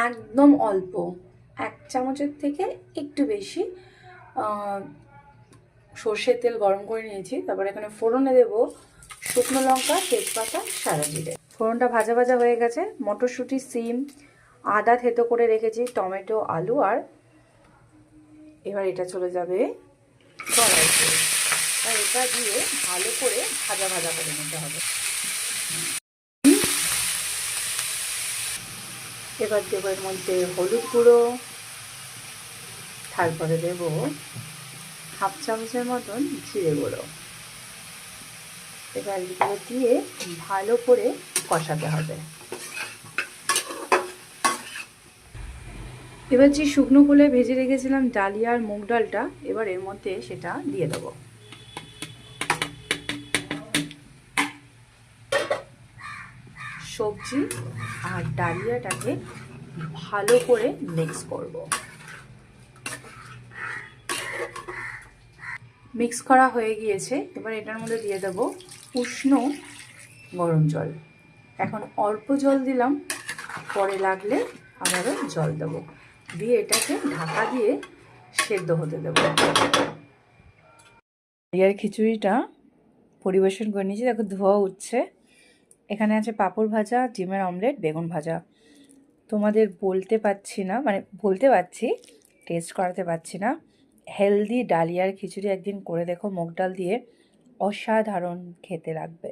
একদম অল্প, 1 চামচের থেকে একটু বেশি সর্ষের তেল গরম করে নিয়েছি। তারপর এখানে ফোড়নে দেব শুকনো লঙ্কা, তেজপাতা, সাদা জিরে। ফোড়নটা ভাজা ভাজা হয়ে গেছে। মটরশুঁটি, সিম, আদা থেতো করে রেখেছি, টমেটো, আলু, আর এবার এটা চলে যাবে কড়াইতে। আর এটা দিয়ে ভালো করে ভাজা ভাজা করে নিতে হবে। এবার দেবো এর মধ্যে হলুদ গুঁড়ো, তারপরে দেব 1/2 চামচের মতন জিরে গুঁড়ো। এবার এগুলো দিয়ে ভালো করে কষাতে হবে। এবার যে শুকনো খোলায় ভেজে রেখেছিলাম ডালিয়া আর মুগ ডালটা, এবার এর মধ্যে সেটা দিয়ে দেবো। সবজি আর ডালিয়াটাকে ভালো করে মিক্স করব। মিক্স করা হয়ে গিয়েছে। এবার এটার মধ্যে দিয়ে দেব উষ্ণ গরম জল। এখন অল্প জল দিলাম, পরে লাগলে আবারও জল দেবো, দিয়ে এটাকে ঢাকা দিয়ে সেদ্ধ হতে দেবো। ডালিয়ার খিচুড়িটা পরিবেশন করে নিয়েছি। দেখো ধোয়া উঠছে। এখানে আছে পাঁপড় ভাজা, ডিমের অমলেট, বেগুন ভাজা। তোমাদের বলতে পারছি না, মানে বলতে পারছি, টেস্ট করাতে পারছি না। হেলদি ডালিয়ার খিচুড়ি একদিন করে দেখো, মুগ ডাল দিয়ে, অসাধারণ খেতে লাগবে।